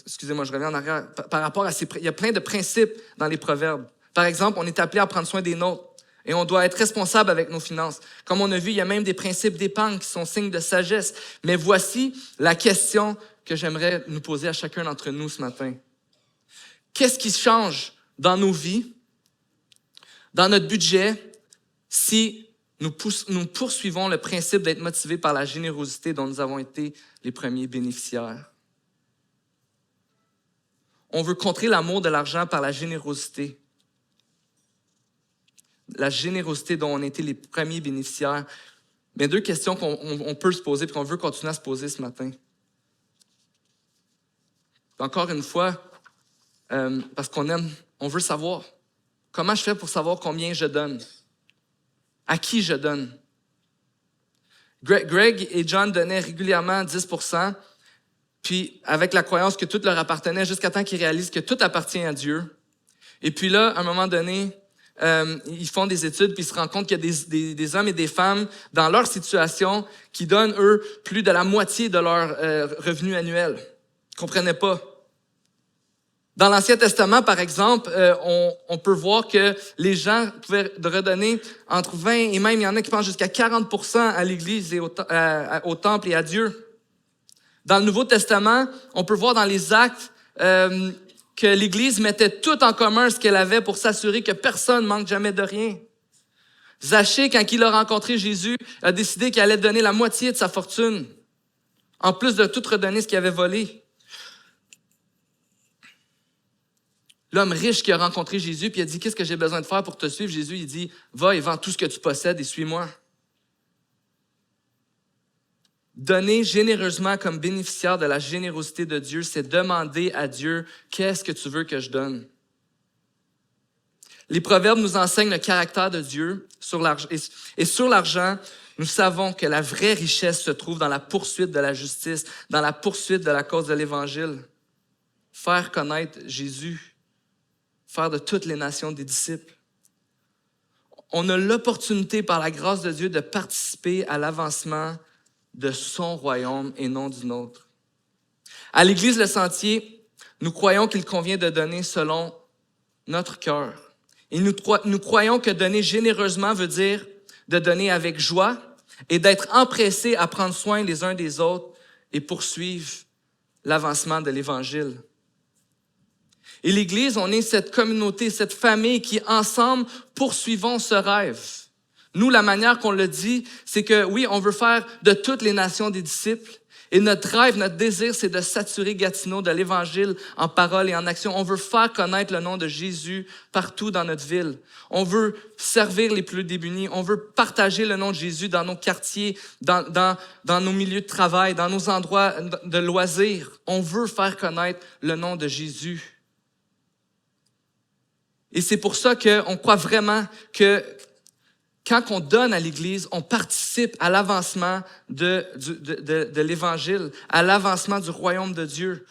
Excusez-moi, je reviens en arrière. Par rapport à il y a plein de principes dans les proverbes. Par exemple, on est appelé à prendre soin des nôtres. Et on doit être responsable avec nos finances. Comme on a vu, il y a même des principes d'épargne qui sont signes de sagesse. Mais voici la question que j'aimerais nous poser à chacun d'entre nous ce matin. Qu'est-ce qui change dans nos vies, dans notre budget, si nous poursuivons le principe d'être motivés par la générosité dont nous avons été les premiers bénéficiaires? On veut contrer l'amour de l'argent par la générosité. La générosité dont on a été les premiers bénéficiaires. Mais deux questions qu'on peut se poser et qu'on veut continuer à se poser ce matin. Encore une fois, parce on veut savoir. Comment je fais pour savoir combien je donne? À qui je donne? Greg et John donnaient régulièrement 10%, puis avec la croyance que tout leur appartenait jusqu'à temps qu'ils réalisent que tout appartient à Dieu. Et puis là, à un moment donné, ils font des études puis ils se rendent compte qu'il y a des hommes et des femmes dans leur situation qui donnent, eux, plus de la moitié de leur revenu annuel. Ils ne comprenaient pas. Dans l'Ancien Testament, par exemple, on peut voir que les gens pouvaient redonner entre 20 et même, il y en a qui pensent jusqu'à 40% à l'Église et au temple et à Dieu. Dans le Nouveau Testament, on peut voir dans les Actes que l'Église mettait tout en commun ce qu'elle avait pour s'assurer que personne ne manque jamais de rien. Zachée, quand il a rencontré Jésus, a décidé qu'il allait donner la moitié de sa fortune, en plus de tout redonner ce qu'il avait volé. L'homme riche qui a rencontré Jésus, puis il a dit, qu'est-ce que j'ai besoin de faire pour te suivre? Jésus, il dit, va et vends tout ce que tu possèdes et suis-moi. Donner généreusement comme bénéficiaire de la générosité de Dieu, c'est demander à Dieu, qu'est-ce que tu veux que je donne? Les proverbes nous enseignent le caractère de Dieu et sur l'argent, nous savons que la vraie richesse se trouve dans la poursuite de la justice, dans la poursuite de la cause de l'Évangile. Faire connaître Jésus, faire de toutes les nations des disciples. On a l'opportunité par la grâce de Dieu de participer à l'avancement de son royaume et non du nôtre. À l'Église Le Sentier, nous croyons qu'il convient de donner selon notre cœur. Et nous croyons que donner généreusement veut dire de donner avec joie et d'être empressés à prendre soin les uns des autres et poursuivre l'avancement de l'Évangile. Et l'Église, on est cette communauté, cette famille qui, ensemble, poursuivons ce rêve. Nous, la manière qu'on le dit, c'est que oui, on veut faire de toutes les nations des disciples. Et notre rêve, notre désir, c'est de saturer Gatineau de l'Évangile en parole et en action. On veut faire connaître le nom de Jésus partout dans notre ville. On veut servir les plus démunis. On veut partager le nom de Jésus dans nos quartiers, dans nos milieux de travail, dans nos endroits de loisirs. On veut faire connaître le nom de Jésus. Et c'est pour ça qu'on croit vraiment que quand on donne à l'Église, on participe à l'avancement de l'Évangile, à l'avancement du royaume de Dieu.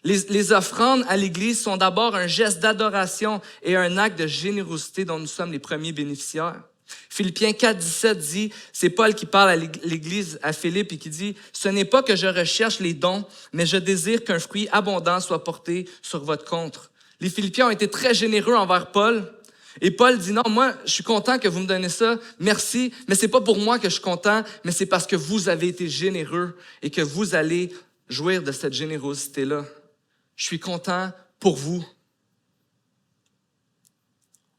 Les offrandes à l'Église sont d'abord un geste d'adoration et un acte de générosité dont nous sommes les premiers bénéficiaires. Philippiens 4, 17 dit, c'est Paul qui parle à l'Église, à Philippe, et qui dit, « Ce n'est pas que je recherche les dons, mais je désire qu'un fruit abondant soit porté sur votre compte. » Les Philippiens ont été très généreux envers Paul. Et Paul dit, non, moi, je suis content que vous me donnez ça, merci, mais c'est pas pour moi que je suis content, mais c'est parce que vous avez été généreux et que vous allez jouir de cette générosité-là. Je suis content pour vous.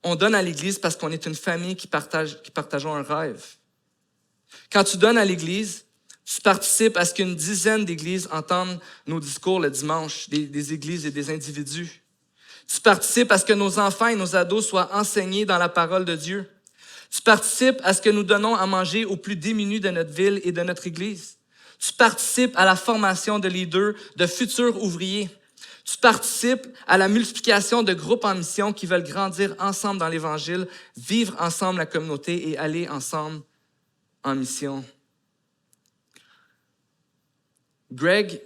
On donne à l'Église parce qu'on est une famille qui partageons un rêve. Quand tu donnes à l'Église, tu participes à ce qu'une dizaine d'églises entendent nos discours le dimanche, des églises et des individus. Tu participes à ce que nos enfants et nos ados soient enseignés dans la parole de Dieu. Tu participes à ce que nous donnons à manger aux plus démunis de notre ville et de notre Église. Tu participes à la formation de leaders, de futurs ouvriers. Tu participes à la multiplication de groupes en mission qui veulent grandir ensemble dans l'Évangile, vivre ensemble la communauté et aller ensemble en mission. Greg,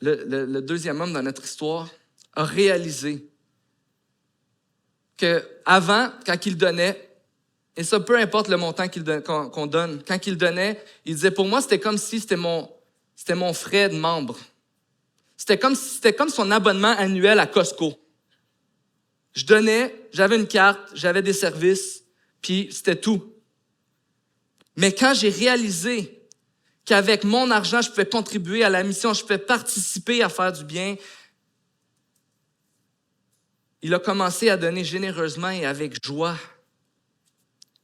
le deuxième homme dans notre histoire, a réalisé qu'avant, quand il donnait, et ça, peu importe le montant qu'on donne, quand il donnait, il disait, pour moi, c'était comme si c'était mon frais de membre. C'était comme son abonnement annuel à Costco. Je donnais, j'avais une carte, j'avais des services, puis c'était tout. Mais quand j'ai réalisé qu'avec mon argent, je pouvais contribuer à la mission, je pouvais participer à faire du bien, il a commencé à donner généreusement et avec joie.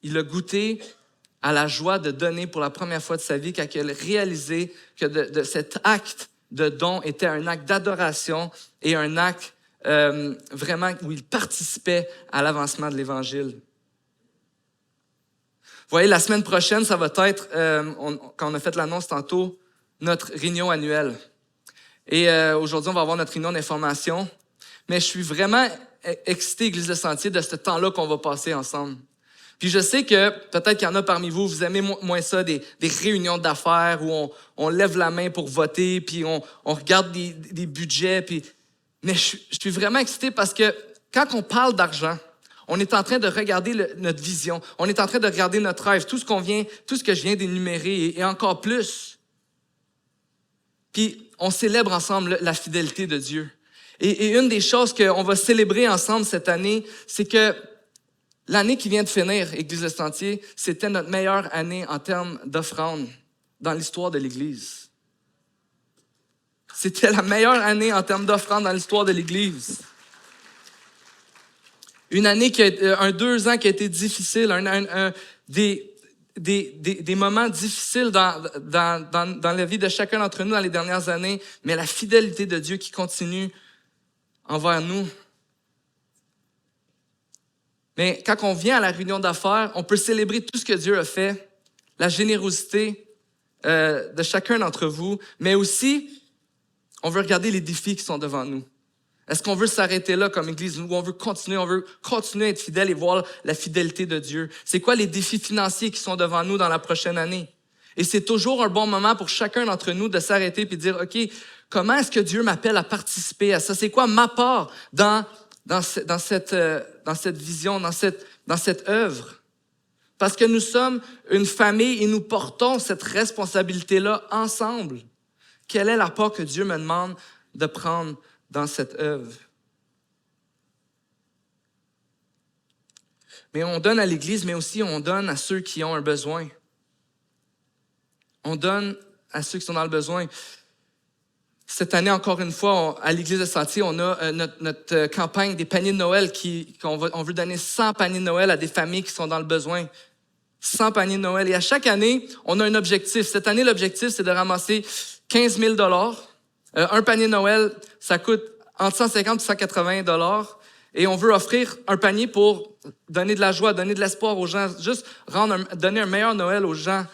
Il a goûté à la joie de donner pour la première fois de sa vie quand il a réalisé que de cet acte de don était un acte d'adoration et un acte vraiment où il participait à l'avancement de l'Évangile. Vous voyez, la semaine prochaine, ça va être, quand on a fait l'annonce tantôt, notre réunion annuelle. Et aujourd'hui, on va avoir notre réunion d'information. Mais je suis vraiment excité, Église Le Sentier, de ce temps-là qu'on va passer ensemble. Puis je sais que peut-être qu'il y en a parmi vous, vous aimez moins ça, des réunions d'affaires où on lève la main pour voter, puis on regarde des budgets. Mais je suis vraiment excité parce que quand on parle d'argent, on est en train de regarder notre vision, on est en train de regarder notre rêve, tout ce que je viens d'énumérer et encore plus. Puis on célèbre ensemble la fidélité de Dieu. Et une des choses qu'on va célébrer ensemble cette année, c'est que l'année qui vient de finir, Église Le Sentier, c'était notre meilleure année en termes d'offrandes dans l'histoire de l'Église. C'était la meilleure année en termes d'offrandes dans l'histoire de l'Église. Une année un 2 ans qui a été difficile, des moments difficiles dans la vie de chacun d'entre nous dans les dernières années, mais la fidélité de Dieu qui continue envers nous. Mais quand on vient à la réunion d'affaires, on peut célébrer tout ce que Dieu a fait, la générosité de chacun d'entre vous, mais aussi, on veut regarder les défis qui sont devant nous. Est-ce qu'on veut s'arrêter là comme Église ou on veut continuer à être fidèle et voir la fidélité de Dieu? C'est quoi les défis financiers qui sont devant nous dans la prochaine année? Et c'est toujours un bon moment pour chacun d'entre nous de s'arrêter et de dire, OK, comment est-ce que Dieu m'appelle à participer à ça? C'est quoi ma part dans cette vision, dans cette œuvre? Parce que nous sommes une famille et nous portons cette responsabilité-là ensemble. Quelle est la part que Dieu me demande de prendre dans cette œuvre? Mais on donne à l'Église, mais aussi on donne à ceux qui ont un besoin. On donne à ceux qui sont dans le besoin. Cette année, encore une fois, à l'Église de Sentier, on a notre campagne des paniers de Noël on veut donner 100 paniers de Noël à des familles qui sont dans le besoin. 100 paniers de Noël. Et à chaque année, on a un objectif. Cette année, l'objectif, c'est de ramasser 15 000 $. Un panier de Noël, ça coûte entre 150 et 180 $. Et on veut offrir un panier pour donner de la joie, donner de l'espoir aux gens, juste donner un meilleur Noël aux gens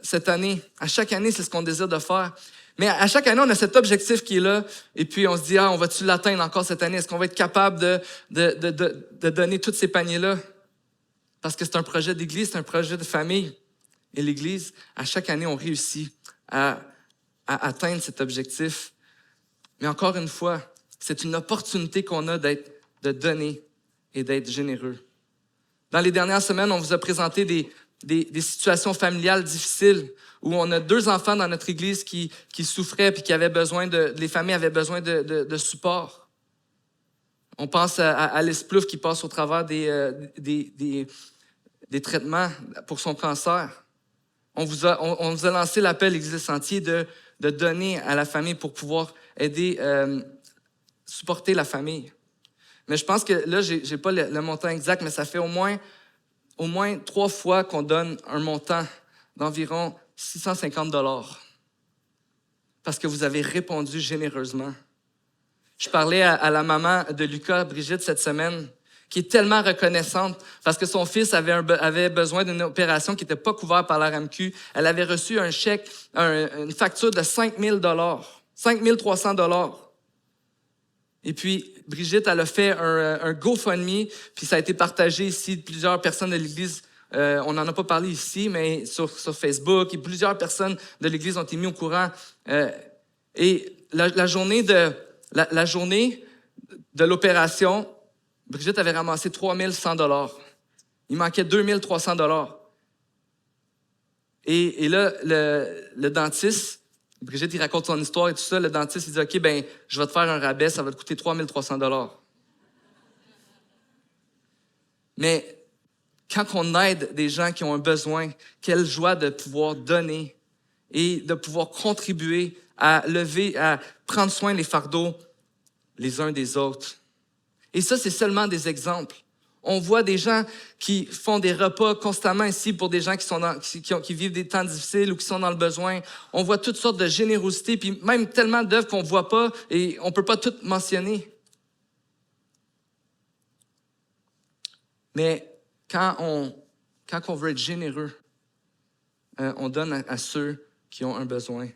cette année. À chaque année, c'est ce qu'on désire de faire. Mais à chaque année, on a cet objectif qui est là. Et puis, on se dit, on va-tu l'atteindre encore cette année? Est-ce qu'on va être capable de donner tous ces paniers-là? Parce que c'est un projet d'église, c'est un projet de famille. Et l'Église, à chaque année, on réussit à atteindre cet objectif. Mais encore une fois, c'est une opportunité qu'on a de donner et d'être généreux. Dans les dernières semaines, on vous a présenté des situations familiales difficiles où on a 2 enfants dans notre Église qui souffraient et qui avaient besoin les familles avaient besoin de support. On pense à Alice Plouffe qui passe au travers des traitements pour son cancer. On vous a lancé l'appel, l'Église des Sentiers, de donner à la famille pour pouvoir aider, supporter la famille. Mais je pense que là, j'ai pas le montant exact, mais ça fait au moins 3 fois qu'on donne un montant d'environ 650 $. Parce que vous avez répondu généreusement. Je parlais à la maman de Lucas, Brigitte, cette semaine, qui est tellement reconnaissante parce que son fils avait besoin d'une opération qui n'était pas couverte par la RAMQ. Elle avait reçu un chèque, une facture de 5 000 $, 5 300 $. Et puis, Brigitte, elle a fait un GoFundMe, puis ça a été partagé ici. Plusieurs personnes de l'Église, on n'en a pas parlé ici, mais sur Facebook, et plusieurs personnes de l'Église ont été mis au courant. Et la journée de l'opération, Brigitte avait ramassé 3 100 $. Il manquait 2 300 $. Et là, le dentiste, Brigitte, il raconte son histoire et tout ça. Le dentiste, il dit, OK, je vais te faire un rabais, ça va te coûter 3 300 $. Mais quand on aide des gens qui ont un besoin, quelle joie de pouvoir donner et de pouvoir contribuer à prendre soin des fardeaux les uns des autres. Et ça, c'est seulement des exemples. On voit des gens qui font des repas constamment ici pour des gens qui vivent des temps difficiles ou qui sont dans le besoin. On voit toutes sortes de générosité, puis même tellement d'œuvres qu'on ne voit pas et on ne peut pas toutes mentionner. Mais quand on veut être généreux, on donne à ceux qui ont un besoin.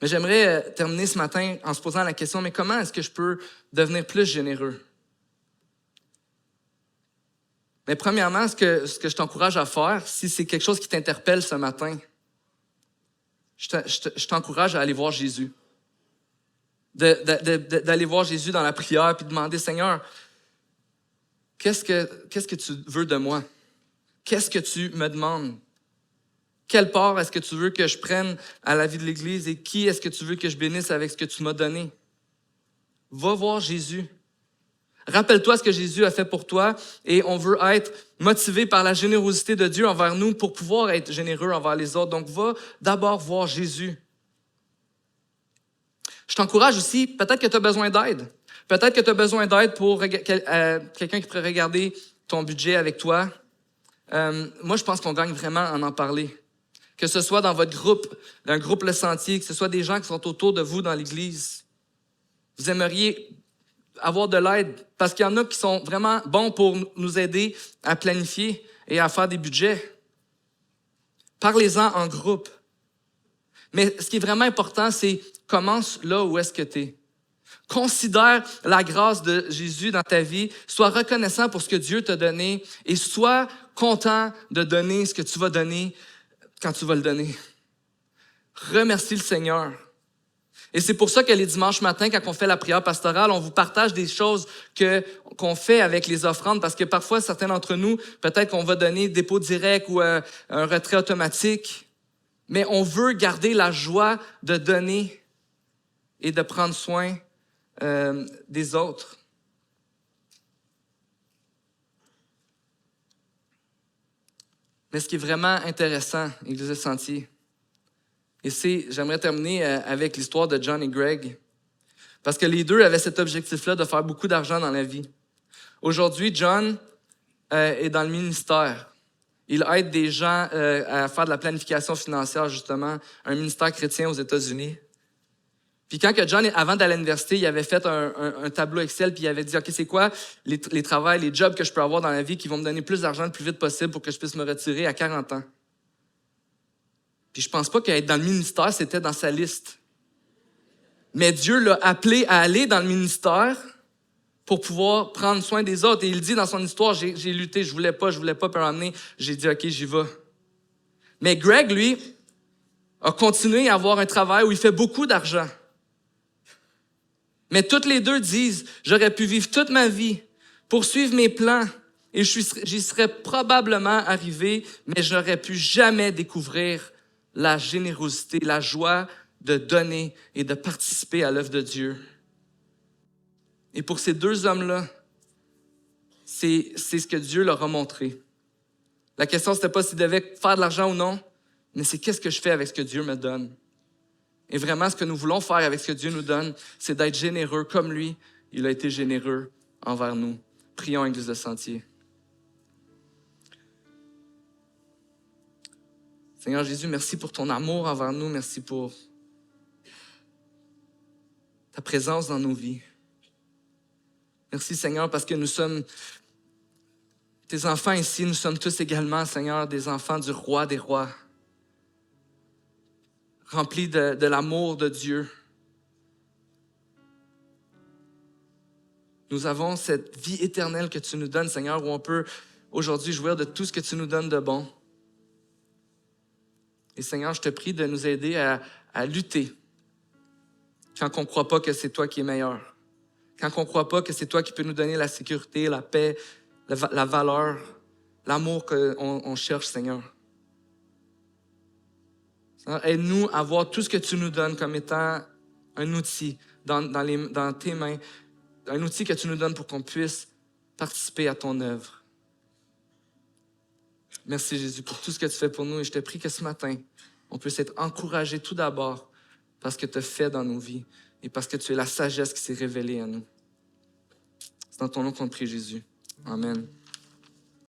Mais j'aimerais terminer ce matin en se posant la question, mais comment est-ce que je peux devenir plus généreux? Mais premièrement, ce que je t'encourage à faire, si c'est quelque chose qui t'interpelle ce matin, je t'encourage à aller voir Jésus. D'aller voir Jésus dans la prière puis demander, Seigneur, qu'est-ce que tu veux de moi? Qu'est-ce que tu me demandes? Quelle part est-ce que tu veux que je prenne à la vie de l'Église et qui est-ce que tu veux que je bénisse avec ce que tu m'as donné? Va voir Jésus. Rappelle-toi ce que Jésus a fait pour toi et on veut être motivé par la générosité de Dieu envers nous pour pouvoir être généreux envers les autres. Donc, va d'abord voir Jésus. Je t'encourage aussi, peut-être que tu as besoin d'aide. Peut-être que tu as besoin d'aide pour quelqu'un qui pourrait regarder ton budget avec toi. Moi, je pense qu'on gagne vraiment à en parler. Que ce soit dans votre groupe, un groupe Le Sentier, que ce soit des gens qui sont autour de vous dans l'Église. Vous aimeriez avoir de l'aide parce qu'il y en a qui sont vraiment bons pour nous aider à planifier et à faire des budgets. Parlez-en en groupe. Mais ce qui est vraiment important, c'est commence là où est-ce que tu es. Considère la grâce de Jésus dans ta vie. Sois reconnaissant pour ce que Dieu t'a donné et sois content de donner ce que tu vas donner quand tu vas le donner. Remercie le Seigneur. Et c'est pour ça que les dimanches matins, quand on fait la prière pastorale, on vous partage des choses qu'on fait avec les offrandes parce que parfois, certains d'entre nous, peut-être qu'on va donner dépôt direct ou un retrait automatique, mais on veut garder la joie de donner et de prendre soin des autres. Mais ce qui est vraiment intéressant, Église du Sentier, et j'aimerais terminer avec l'histoire de John et Greg, parce que les deux avaient cet objectif-là de faire beaucoup d'argent dans la vie. Aujourd'hui, John est dans le ministère. Il aide des gens à faire de la planification financière, justement, un ministère chrétien aux États-Unis. Puis quand que John, avant d'aller à l'université, il avait fait un tableau Excel, puis il avait dit, OK, c'est quoi les travails, les jobs que je peux avoir dans la vie qui vont me donner plus d'argent le plus vite possible pour que je puisse me retirer à 40 ans? Puis je pense pas qu'être dans le ministère, c'était dans sa liste. Mais Dieu l'a appelé à aller dans le ministère pour pouvoir prendre soin des autres. Et il dit dans son histoire, j'ai lutté, je voulais pas, puis à un moment donné, j'ai dit, OK, j'y vais. Mais Greg, lui, a continué à avoir un travail où il fait beaucoup d'argent. Mais toutes les deux disent, j'aurais pu vivre toute ma vie, poursuivre mes plans, et j'y serais probablement arrivé, mais je n'aurais pu jamais découvrir la générosité, la joie de donner et de participer à l'œuvre de Dieu. Et pour ces deux hommes-là, c'est ce que Dieu leur a montré. La question, c'était pas s'ils devaient faire de l'argent ou non, mais c'est qu'est-ce que je fais avec ce que Dieu me donne. Et vraiment, ce que nous voulons faire avec ce que Dieu nous donne, c'est d'être généreux comme lui, il a été généreux envers nous. Prions, Église de Sentier. Seigneur Jésus, merci pour ton amour envers nous. Merci pour ta présence dans nos vies. Merci, Seigneur, parce que nous sommes tes enfants ici. Nous sommes tous également, Seigneur, des enfants du roi des rois, remplis de l'amour de Dieu. Nous avons cette vie éternelle que tu nous donnes, Seigneur, où on peut aujourd'hui jouir de tout ce que tu nous donnes de bon. Et Seigneur, je te prie de nous aider à lutter quand on ne croit pas que c'est toi qui es meilleur, quand on ne croit pas que c'est toi qui peux nous donner la sécurité, la paix, la valeur, l'amour qu'on cherche, Seigneur. Seigneur, aide-nous à voir tout ce que tu nous donnes comme étant un outil dans tes mains, un outil que tu nous donnes pour qu'on puisse participer à ton œuvre. Merci Jésus pour tout ce que tu fais pour nous et je te prie que ce matin, on puisse être encouragés tout d'abord parce que tu as fait dans nos vies et parce que tu es la sagesse qui s'est révélée à nous. C'est dans ton nom qu'on te prie, Jésus. Amen.